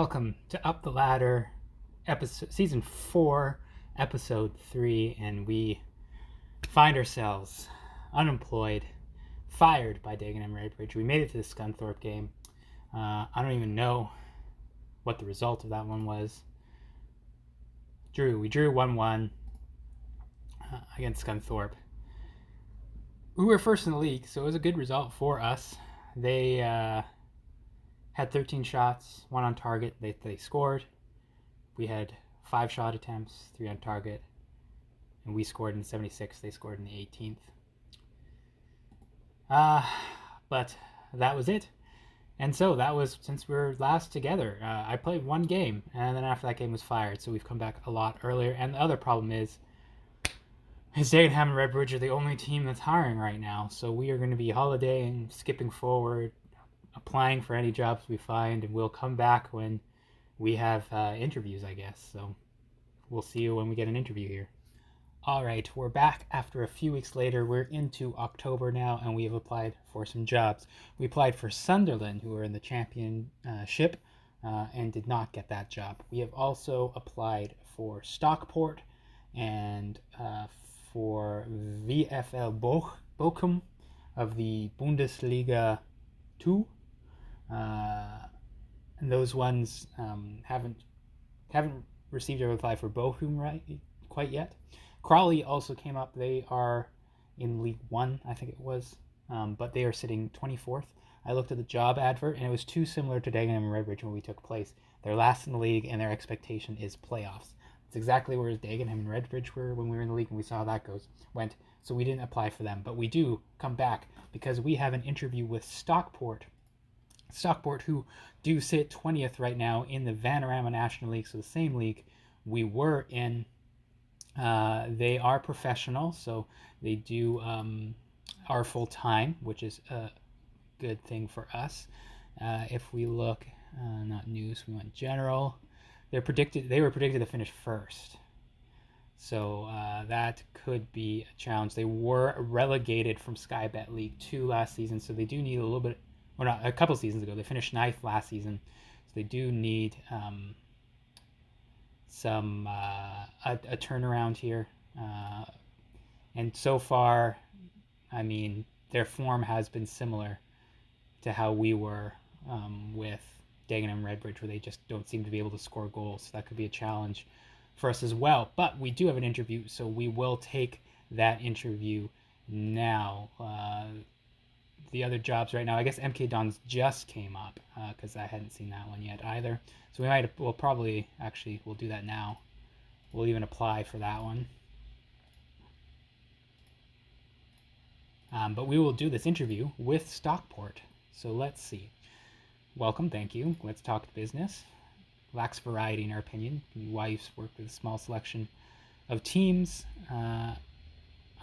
Welcome to Up the Ladder, season 4, episode 3, and we find ourselves unemployed, fired by Dagenham Redbridge. We made it to the Scunthorpe game. I don't even know what the result of that one was. We drew 1-1 against Scunthorpe. We were first in the league, so it was a good result for us. They had 13 shots, 1 on target. They scored. We had 5 shot attempts, 3 on target, and we scored in 76. They scored in the 18th. But that was it. And so that was since we were last together. I played 1 game, and then after that game was fired, so we've come back a lot earlier. And the other problem is Dagenham and Redbridge are the only team that's hiring right now, so we are going to be holidaying, skipping forward, applying for any jobs we find, and we'll come back when we have interviews, I guess. So we'll see you when we get an interview here. All right, we're back after a few weeks later. We're into October now, and we have applied for some jobs. We applied for Sunderland, who are in the championship, and did not get that job. We have also applied for Stockport and for VfL Bochum of the Bundesliga 2. And those ones haven't received a reply for Bochum quite yet. Crawley also came up. They are in League 1, I think it was, but they are sitting 24th. I looked at the job advert, and it was too similar to Dagenham and Redbridge when we took place. They're last in the league, and their expectation is playoffs. It's exactly where Dagenham and Redbridge were when we were in the league, and we saw how that went. So we didn't apply for them, but we do come back because we have an interview with Stockport, who do sit 20th right now in the Vanarama National League, so the same league we were in. They are professional, so they do are full-time, which is a good thing for us. If we look, not news, we went general. They were predicted to finish first, so that could be a challenge. They were relegated from Sky Bet League 2 last season, so they do need a little bit. Well, not a couple seasons ago. They finished 9th last season, so they do need a turnaround here. And so far, I mean, their form has been similar to how we were with Dagenham and Redbridge, where they just don't seem to be able to score goals. So that could be a challenge for us as well. But we do have an interview, so we will take that interview now. The other jobs right now, I guess MK Dons just came up because I hadn't seen that one yet either. So we'll do that now. We'll even apply for that one. But we will do this interview with Stockport. So let's see. Welcome, thank you. Let's talk business. Lacks variety in our opinion. Why you've worked with a small selection of teams. I'm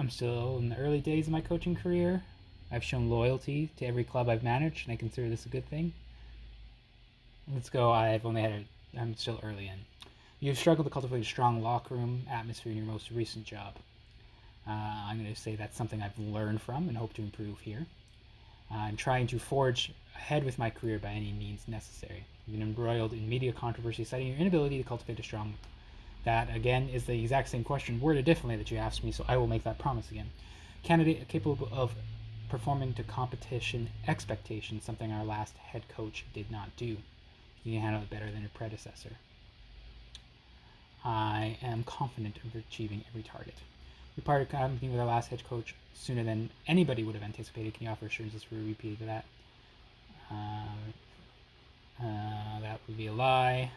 still in the early days of my coaching career. I've shown loyalty to every club I've managed, and I consider this a good thing. Let's go. I'm still early in. You've struggled to cultivate a strong locker room atmosphere in your most recent job. I'm going to say that's something I've learned from and hope to improve here. I'm trying to forge ahead with my career by any means necessary. You've been embroiled in media controversy citing your inability to cultivate a strong. That, again, is the exact same question worded differently that you asked me, so I will make that promise again. Candidate capable of performing to competition expectations, something our last head coach did not do. He can handle it better than your predecessor. I am confident of achieving every target. We parted company with our last head coach sooner than anybody would have anticipated. Can you offer assurances for a repeat of that? That would be a lie.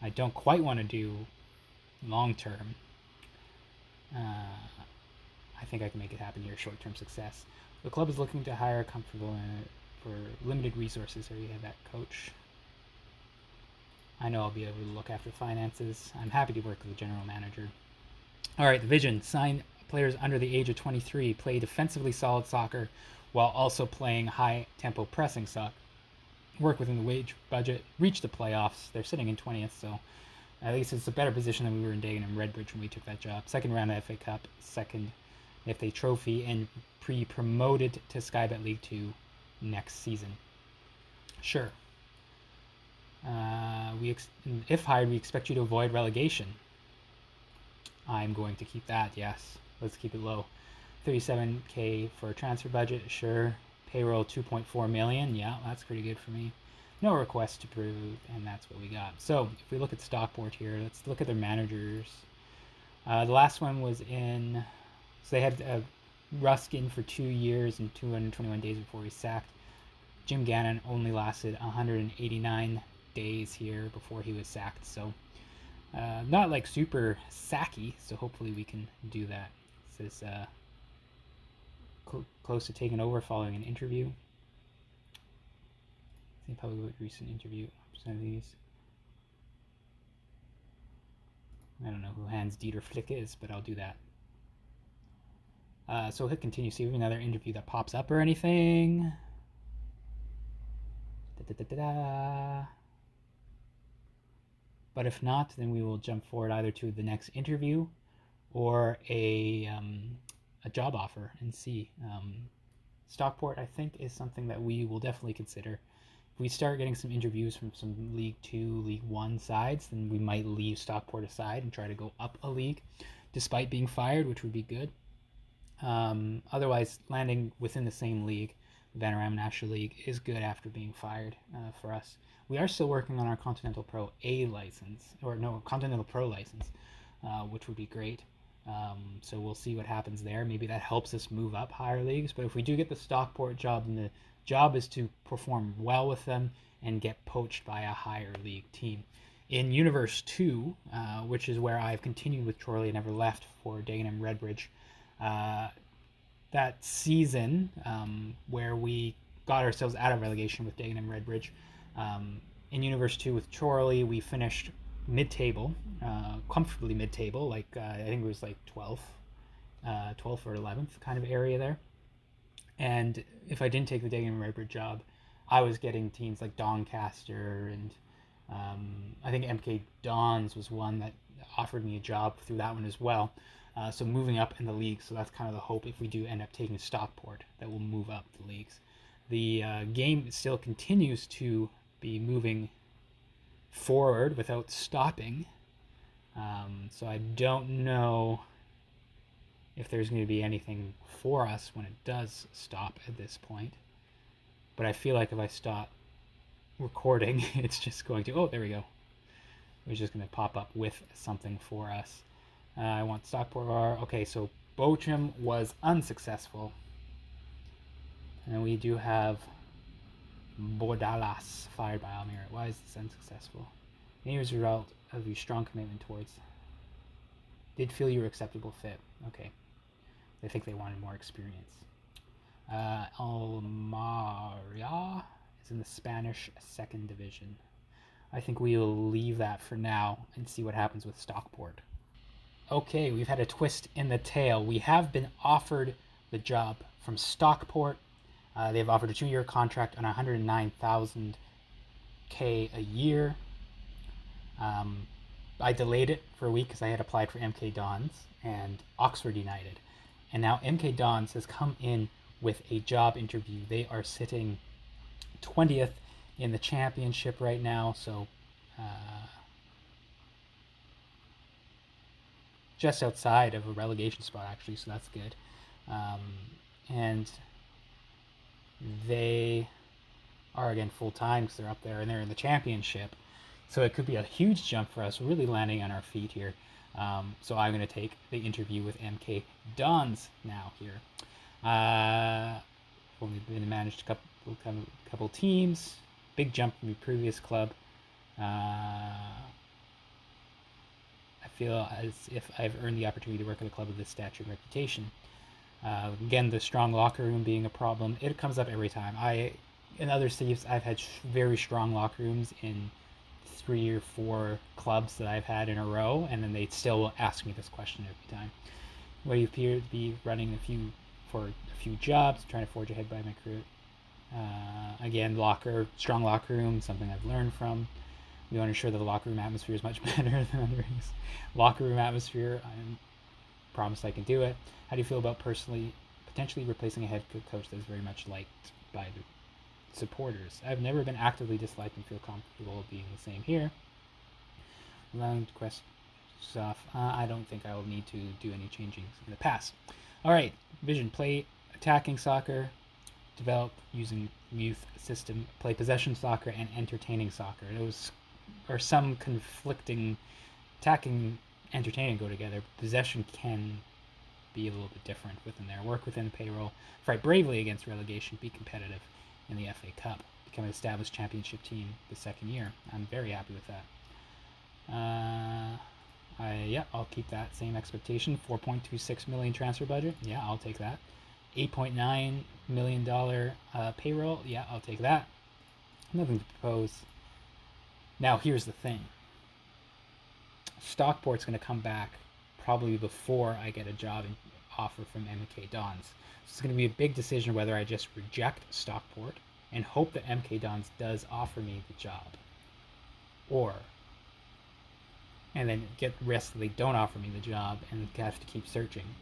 I don't quite want to do long term. I think I can make it happen here. Short-term success. The club is looking to hire comfortable for limited resources. So you have that coach. I know I'll be able to look after finances. I'm happy to work with the general manager. All right, the vision: sign players under the age of 23, play defensively solid soccer while also playing high-tempo pressing soccer. Work within the wage budget. Reach the playoffs. They're sitting in 20th, so at least it's a better position than we were in Dagenham and Redbridge when we took that job. Second round of FA Cup, second FA Trophy, and promoted to Sky Bet League 2 next season. Sure. if hired, we expect you to avoid relegation. I'm going to keep that, yes. Let's keep it low. 37K for a transfer budget, sure. Payroll 2.4 million, yeah, that's pretty good for me. No request to prove, and that's what we got. So if we look at Stockport here, let's look at their managers. The last one was in, so they had Ruskin for 2 years and 221 days before he sacked. Jim Gannon only lasted 189 days here before he was sacked, so not like super sacky, so hopefully we can do that. This is close to taking over following an interview. I think probably a recent interview. Some of these. I don't know who Hans Dieter Flick is, but I'll do that. So hit continue. See if another interview that pops up or anything. But if not, then we will jump forward either to the next interview or a job offer and see. Stockport, I think, is something that we will definitely consider. If we start getting some interviews from some League 2, League 1 sides, then we might leave Stockport aside and try to go up a league despite being fired, which would be good. Otherwise, landing within the same league, Vanarama National League, is good after being fired for us. We are still working on our Continental Pro A license, or no, Continental Pro license, which would be great. So we'll see what happens there. Maybe that helps us move up higher leagues. But if we do get the Stockport job, then the job is to perform well with them and get poached by a higher league team. In Universe 2, which is where I've continued with Chorley and never left for Dagenham Redbridge, that season where we got ourselves out of relegation with Dagenham Redbridge, in Universe 2 with Chorley, we finished mid-table, comfortably mid-table, like I think it was like 12th or 11th kind of area there. And if I didn't take the Dagenham Redbridge job, I was getting teams like Doncaster and I think MK Dons was one that offered me a job through that one as well. So moving up in the league, so that's kind of the hope if we do end up taking Stockport, that we'll move up the leagues. The game still continues to be moving forward without stopping. So I don't know if there's going to be anything for us when it does stop at this point. But I feel like if I stop recording, it's just going to, oh, there we go. It's just going to pop up with something for us. I want Stockport R. Okay, so Bochum was unsuccessful. And we do have Bordalas fired by Almere. Why is this unsuccessful? Any result of your strong commitment towards. Did feel you were acceptable fit. Okay. I think they wanted more experience. Almaria is in the Spanish 2nd Division. I think we will leave that for now and see what happens with Stockport. Okay, we've had a twist in the tale. We have been offered the job from Stockport. They've offered a 2-year contract on 109,000 K a year. I delayed it for a week because I had applied for MK Dons and Oxford United. And now MK Dons has come in with a job interview. They are sitting 20th in the championship right now, so just outside of a relegation spot actually, so that's good. And they are again full-time because they're up there and they're in the championship, so it could be a huge jump for us. We're really landing on our feet here. So I'm going to take the interview with MK Dons now here. Only been managed a couple teams. Big jump from the previous club. I feel as if I've earned the opportunity to work at a club of this stature and reputation. Again, the strong locker room being a problem. It comes up every time. In other cities, I've had very strong locker rooms in 3 or 4 clubs that I've had in a row, and then they still will ask me this question every time. Well, you appear to be running for a few jobs, trying to forge ahead by my career. Again, strong locker room, something I've learned from. We want to ensure that the locker room atmosphere is much better than others. Locker room atmosphere, I promise I can do it. How do you feel about potentially replacing a head coach that is very much liked by the supporters? I've never been actively disliked and feel comfortable being the same here. allowing quest stuff. I don't think I will need to do any changing in the past. All right, vision: play attacking soccer, develop using youth system, play possession soccer, and entertaining soccer. Those are some conflicting. Attacking, entertaining go together. Possession can be a little bit different within there. Work within the payroll, fight bravely against relegation, be competitive in the FA Cup, become an established championship team the second year. I'm very happy with that. Yeah, I'll keep that same expectation. $4.26 million transfer budget. Yeah, I'll take that. $8.9 million payroll. Yeah, I'll take that. Nothing to propose. Now, here's the thing. Stockport's going to come back probably before I get a job offer from MK Dons. So it's going to be a big decision whether I just reject Stockport and hope that MK Dons does offer me the job, or and then get the rest that they don't offer me the job and have to keep searching.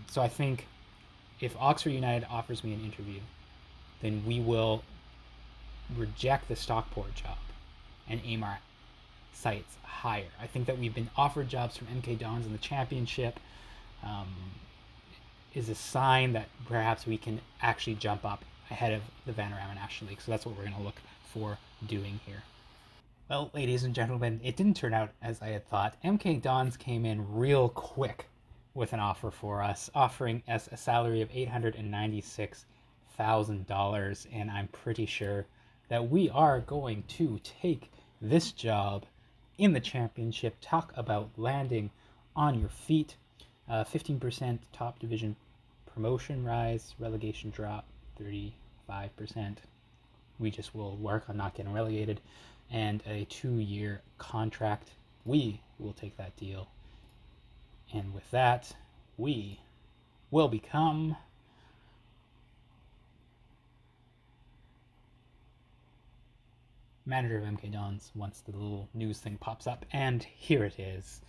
So I think if Oxford United offers me an interview, then we will reject the Stockport job and aim our sights higher. I think that we've been offered jobs from MK Dons in the championship is a sign that perhaps we can actually jump up ahead of the Vanarama National League. So that's what we're going to look for doing here. Well, ladies and gentlemen, it didn't turn out as I had thought. MK Dons came in real quick with an offer for us, offering us a salary of $896,000, and I'm pretty sure that we are going to take this job in the championship. Talk about landing on your feet. 15% top division promotion rise, relegation drop 35%. We just will work on not getting relegated, and a 2-year contract. We will take that deal, and with that, we will become manager of MK Dons once the little news thing pops up. And here it is.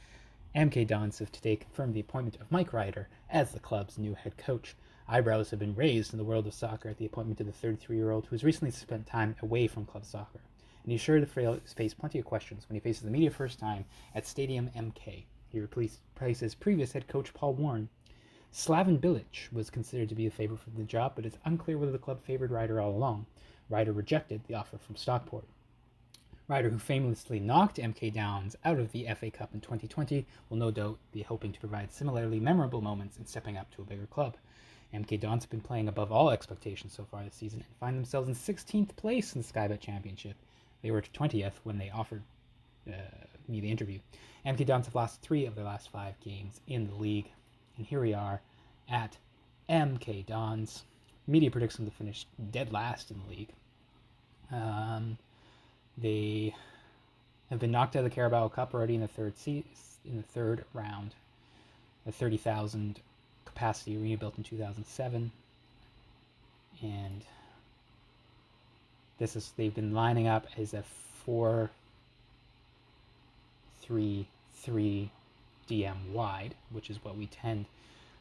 MK Dons have today confirmed the appointment of Mike Ryder as the club's new head coach. Eyebrows have been raised in the world of soccer at the appointment of the 33-year-old who has recently spent time away from club soccer. And he's sure to face plenty of questions when he faces the media first time at Stadium MK. He replaces previous head coach Paul Warren. Slaven Bilic was considered to be a favorite for the job, but it's unclear whether the club favored Ryder all along. Ryder rejected the offer from Stockport. Ryder, who famously knocked MK Dons out of the FA Cup in 2020, will no doubt be hoping to provide similarly memorable moments in stepping up to a bigger club. MK Dons have been playing above all expectations so far this season and find themselves in 16th place in the Sky Bet Championship. They were 20th when they offered me the interview. MK Dons have lost 3 of their last 5 games in the league, and here we are at MK Dons. Media predicts them to finish dead last in the league. They have been knocked out of the Carabao Cup already in the third round. A 30,000 capacity arena built in 2007, and they've been lining up as a 4-3-3 DM wide, which is what we tend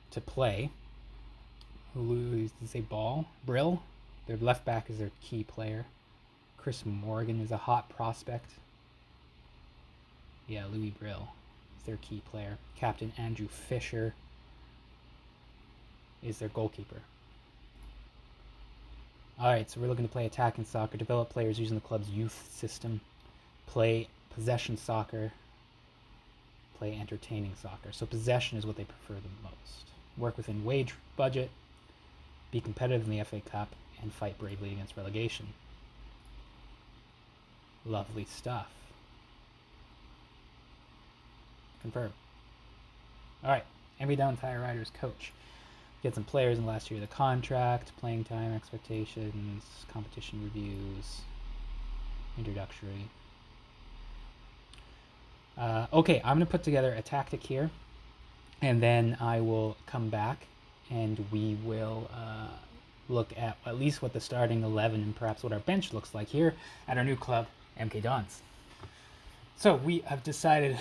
to play. Did they say Brill? Their left back is their key player. Chris Morgan is a hot prospect. Yeah, Louis Brill is their key player. Captain Andrew Fisher is their goalkeeper. Alright, so we're looking to play attacking soccer, develop players using the club's youth system, play possession soccer, play entertaining soccer. So possession is what they prefer the most. Work within wage budget, be competitive in the FA Cup, and fight bravely against relegation. Lovely stuff. Confirm. Alright, MV Down Tire Riders coach. Get some players in the last year of the contract, playing time expectations, competition reviews, introductory. Okay, I'm going to put together a tactic here, and then I will come back and we will look at least what the starting 11 and perhaps what our bench looks like here at our new club, MK Dons. So we have decided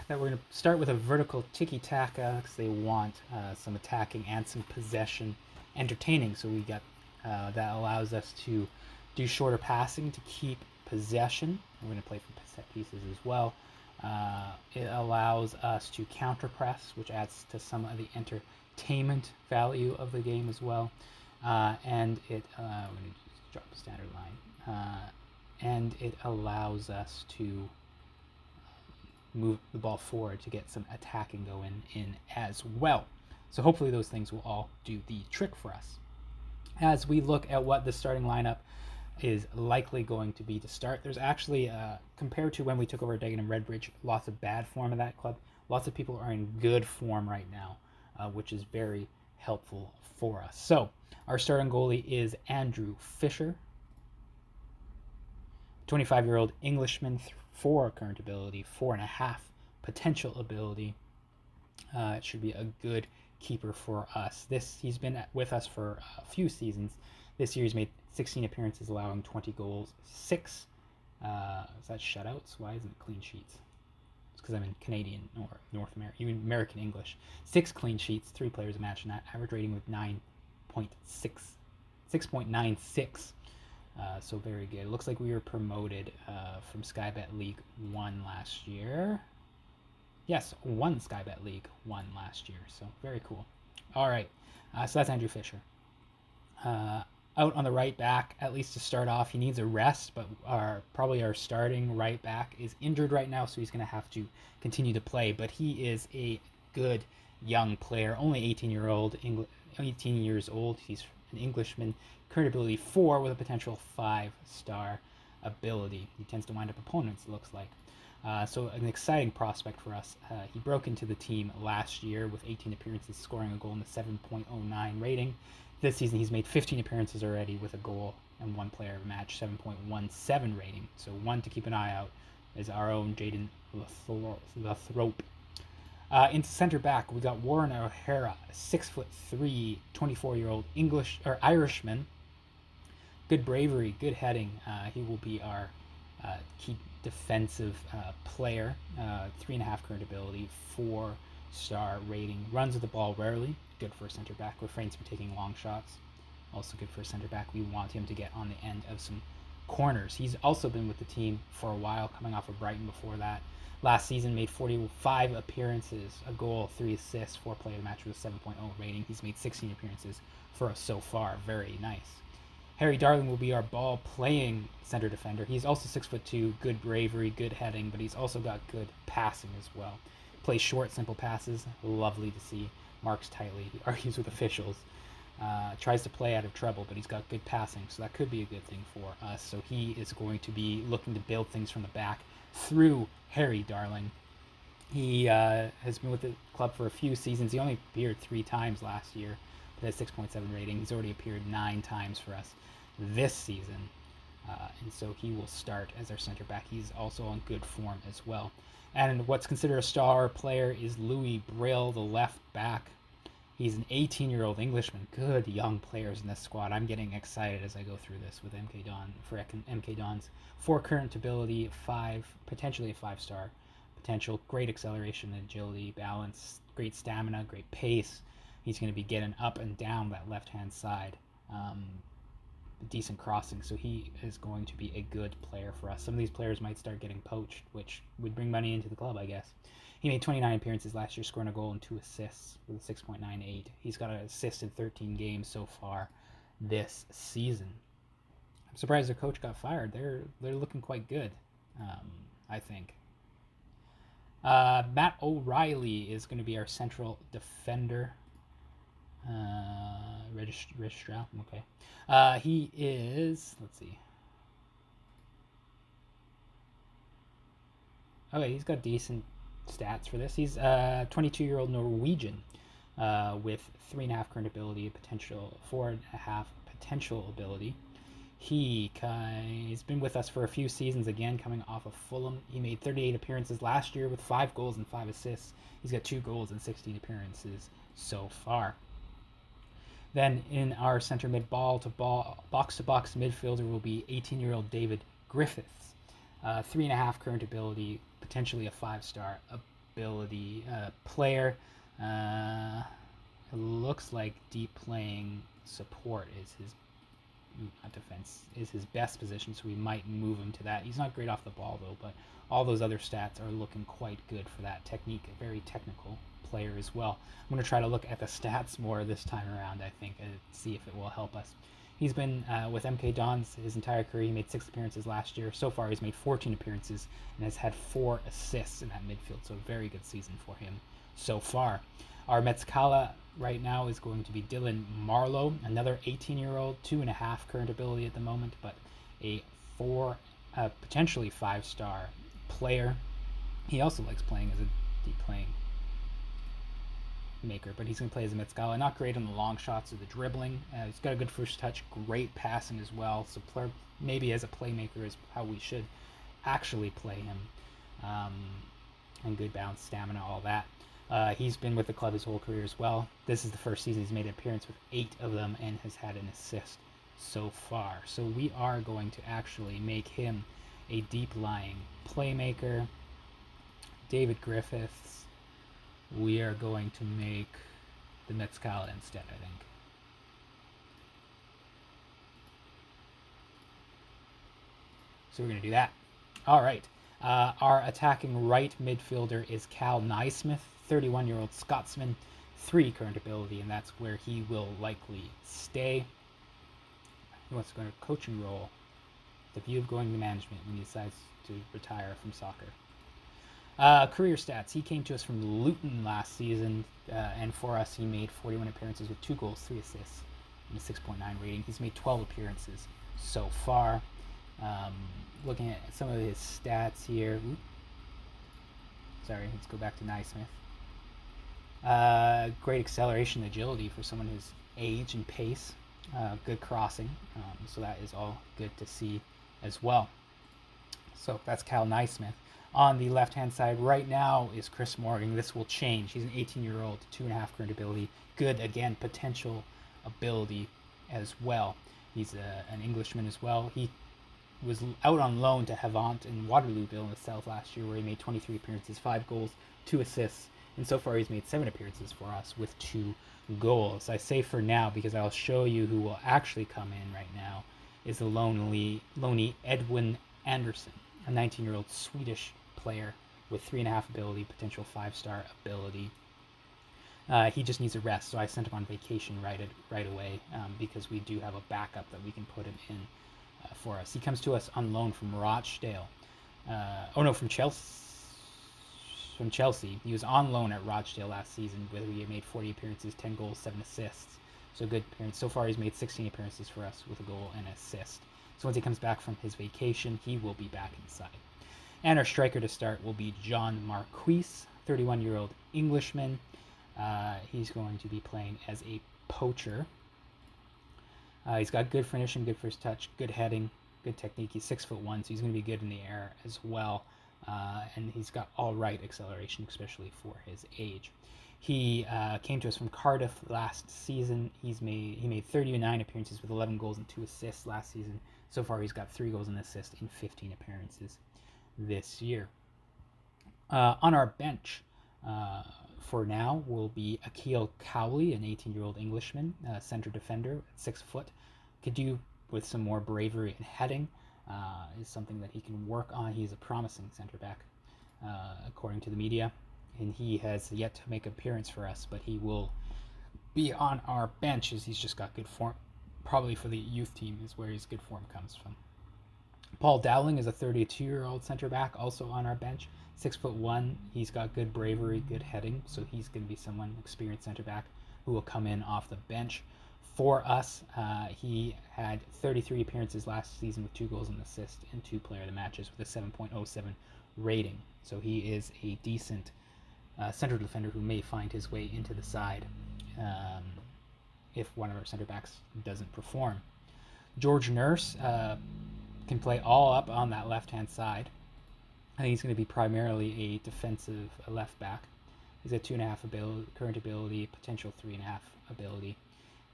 that we're going to start with a vertical tiki-taka because they want some attacking and some possession entertaining. So we got that allows us to do shorter passing to keep possession. We're going to play for set pieces as well. It allows us to counter press, which adds to some of the entertainment value of the game as well. And it, we need to drop a standard line. And it allows us to move the ball forward to get some attacking going in as well. So hopefully those things will all do the trick for us. As we look at what the starting lineup is likely going to be to start, there's actually, compared to when we took over Dagenham Redbridge, lots of bad form in that club. Lots of people are in good form right now, which is very helpful for us. So our starting goalie is Andrew Fisher, 25-year-old Englishman, 4 current ability, 4.5 potential ability. It should be a good keeper for us. He's been with us for a few seasons. This year he's made 16 appearances, allowing 20 goals, 6. Is that shutouts? Why isn't it clean sheets? It's because I'm in Canadian or North American, even American English. 6 clean sheets, 3 players a match, and that average rating with 6.96. So very good. It looks like we were promoted from Sky Bet League 1 last year. Yes, won Sky Bet League 1 last year. So very cool. All right. So that's Andrew Fisher. Out on the right back, at least to start off. He needs a rest, but probably our starting right back is injured right now, so he's going to have to continue to play. But he is a good young player, only 18 years old. He's an Englishman, current ability 4 with a potential 5-star ability. He tends to wind up opponents, it looks like. So an exciting prospect for us. He broke into the team last year with 18 appearances, scoring a goal in the 7.09 rating. This season he's made 15 appearances already with a goal and 1 player of a match, 7.17 rating. So one to keep an eye out is our own Jaden Lathrop. Into center back, we got Warren O'Hara, 6'3", 24-year-old Irishman. Good bravery, good heading. He will be our key defensive player. 3.5 current ability, 4-star rating. Runs with the ball rarely. Good for a center back. Refrains from taking long shots. Also good for a center back. We want him to get on the end of some corners. He's also been with the team for a while, coming off of Brighton before that. Last season made 45 appearances, a goal, 3 assists, 4 play of the match with a 7.0 rating. He's made 16 appearances for us so far. Very nice. Harry Dowling will be our ball-playing center defender. He's also 6'2", good bravery, good heading, but he's also got good passing as well. Plays short, simple passes. Lovely to see. Marks tightly. He argues with officials. Tries to play out of trouble, but he's got good passing, so that could be a good thing for us. So he is going to be looking to build things from the back through Harry Dowling. He has been with the club for a few seasons. He only appeared 3 times last year, but has 6.7 rating. He's already appeared 9 times for us this season, and so he will start as our center back. He's also on good form as well. And what's considered a star player is Louis Brill, the left back. He's an 18-year-old Englishman. Good young players in this squad. I'm getting excited as I go through this with MK Dons. 4 current ability, 5, potentially a 5-star potential. Great acceleration, agility, balance, great stamina, great pace. He's going to be getting up and down that left-hand side. Decent crossing, so he is going to be a good player for us. Some of these players might start getting poached, which would bring money into the club, I guess. He made 29 appearances last year, scoring a goal and 2 assists with a 6.98. He's got an assist in 13 games so far this season. I'm surprised their coach got fired. They're looking quite good, I think. Matt O'Reilly is going to be our central defender. Registral, okay. He is, let's see. Okay, he's got decent stats for this. He's a 22-year-old Norwegian with 3.5 current ability, potential 4.5 potential ability. He's been with us for a few seasons again, coming off of Fulham. He made 38 appearances last year with 5 goals and 5 assists. He's got 2 goals and 16 appearances so far. Then in our center mid box-to-box midfielder will be 18-year-old David Griffiths. 3.5 current ability, potentially a 5-star ability player. It looks like deep playing support is his defense is his best position, so we might move him to that. He's not great off the ball, though, but all those other stats are looking quite good for that technique. A very technical player as well. I'm going to try to look at the stats more this time around, I think, and see if it will help us. He's been with MK Dons his entire career. He made 6 appearances last year. So far, he's made 14 appearances and has had 4 assists in that midfield, so a very good season for him so far. Our Metzkala right now is going to be Dylan Marlowe, another 18-year-old, 2.5 current ability at the moment, but a potentially 5-star player. He also likes playing as a deep playing maker, but he's going to play as a Metzkala. Not great on the long shots or the dribbling. He's got a good first touch, great passing as well. So maybe as a playmaker is how we should actually play him. And good bounce, stamina, all that. He's been with the club his whole career as well. This is the first season he's made an appearance with 8 of them and has had an assist so far. So we are going to actually make him a deep-lying playmaker. David Griffiths, we are going to make the Metzkala instead, I think. So we're going to do that. All right. Our attacking right midfielder is Cal Naismith, 31-year-old Scotsman, 3 current ability, and that's where he will likely stay. He wants to go into a coaching role with the view of going to management when he decides to retire from soccer. Career stats. He came to us from Luton last season, and for us he made 41 appearances with 2 goals, 3 assists, and a 6.9 rating. He's made 12 appearances so far. Looking at some of his stats here. Sorry, let's go back to Naismith. Great acceleration, agility for someone his age and pace. Good crossing, so that is all good to see as well. So that's Cal Naismith. On the left-hand side right now is Chris Morgan. This will change. He's an 18-year-old, 2.5 current ability. Good, again, potential ability as well. He's an Englishman as well. He was out on loan to Havant in Waterlooville in the South last year, where he made 23 appearances, 5 goals, 2 assists, and so far he's made 7 appearances for us with 2 goals. I say for now because I'll show you who will actually come in right now is the loney Edwin Anderson, a 19-year-old Swedish player with 3.5 ability, potential 5-star ability. He just needs a rest, so I sent him on vacation right away because we do have a backup that we can put him in for us. He comes to us on loan from Rochdale. From Chelsea. From Chelsea. He was on loan at Rochdale last season, where he made 40 appearances, 10 goals, 7 assists. So good appearance. So far he's made 16 appearances for us with a goal and an assist. So once he comes back from his vacation, he will be back inside. And our striker to start will be John Marquis, 31-year-old Englishman. He's going to be playing as a poacher. He's got good finishing, good first touch, good heading, good technique. He's 6'1", so he's going to be good in the air as well. And he's got all right acceleration, especially for his age. He came to us from Cardiff last season. He made 39 appearances with 11 goals and 2 assists last season. So far, he's got 3 goals and assists in 15 appearances this year. On our bench for now will be Akiel Cowley, an 18-year-old Englishman, center defender, 6 foot. Could do with some more bravery and heading. Is something that he can work on. He's a promising center back, according to the media, and he has yet to make an appearance for us, but he will be on our bench as he's just got good form. Probably for the youth team is where his good form comes from. Paul Dowling is a 32-year-old center back, also on our bench, 6'1". He's got good bravery, good heading, so he's going to be someone, experienced center back, who will come in off the bench. For us, he had 33 appearances last season with 2 goals and assist and 2 player of the matches with a 7.07 rating. So he is a decent center defender who may find his way into the side if one of our center backs doesn't perform. George Nurse can play all up on that left-hand side. I think he's going to be primarily a defensive left back. He's a 2.5 current ability, potential 3.5 ability.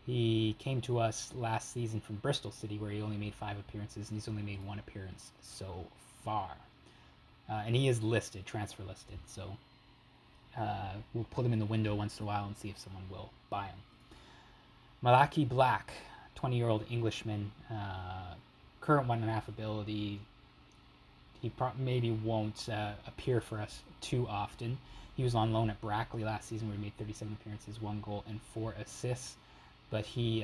He came to us last season from Bristol City, where he only made 5 appearances, and he's only made 1 appearance so far. And he is listed, transfer listed, so we'll put him in the window once in a while and see if someone will buy him. Malachi Black, 20-year-old Englishman, current 1.5 ability. He maybe won't appear for us too often. He was on loan at Brackley last season where he made 37 appearances, 1 goal, and 4 assists. But he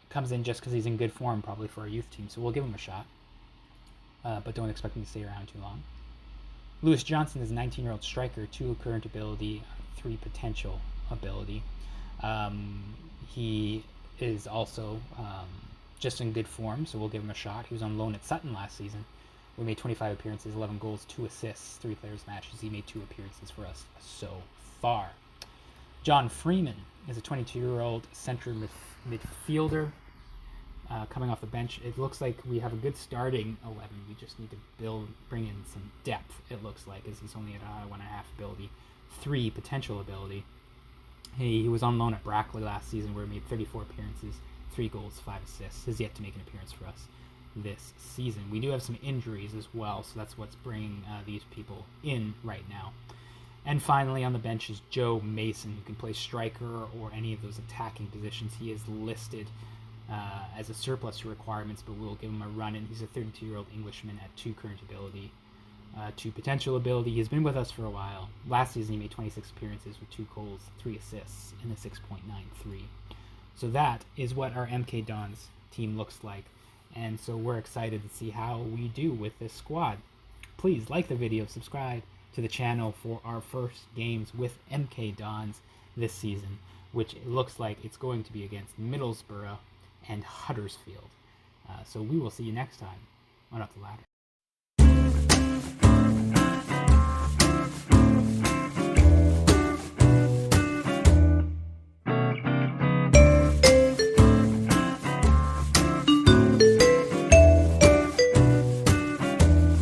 comes in just because he's in good form probably for our youth team, so we'll give him a shot. But don't expect him to stay around too long. Lewis Johnson is a 19-year-old striker, 2 current ability, 3 potential ability. He is also just in good form, so we'll give him a shot. He was on loan at Sutton last season. We made 25 appearances, 11 goals, 2 assists, 3 players matches. He made 2 appearances for us so far. John Freeman is a 22-year-old center midfielder coming off the bench. It looks like we have a good starting 11. We just need to bring in some depth, it looks like, as he's only at 1.5 ability, 3 potential ability. He was on loan at Brackley last season where he made 34 appearances, 3 goals, 5 assists. Has yet to make an appearance for us this season. We do have some injuries as well, so that's what's bringing these people in right now. And finally on the bench is Joe Mason, who can play striker or any of those attacking positions. He is listed as a surplus to requirements, but we'll give him a run, and he's a 32-year-old Englishman at 2 current ability, 2 potential ability. He's been with us for a while. Last season he made 26 appearances with 2 goals, 3 assists, and a 6.93. So that is what our MK Dons team looks like. And so we're excited to see how we do with this squad. Please like the video, subscribe to the channel for our first games with MK Dons this season, which it looks like it's going to be against Middlesbrough and Huddersfield. So we will see you next time on Up the Ladder.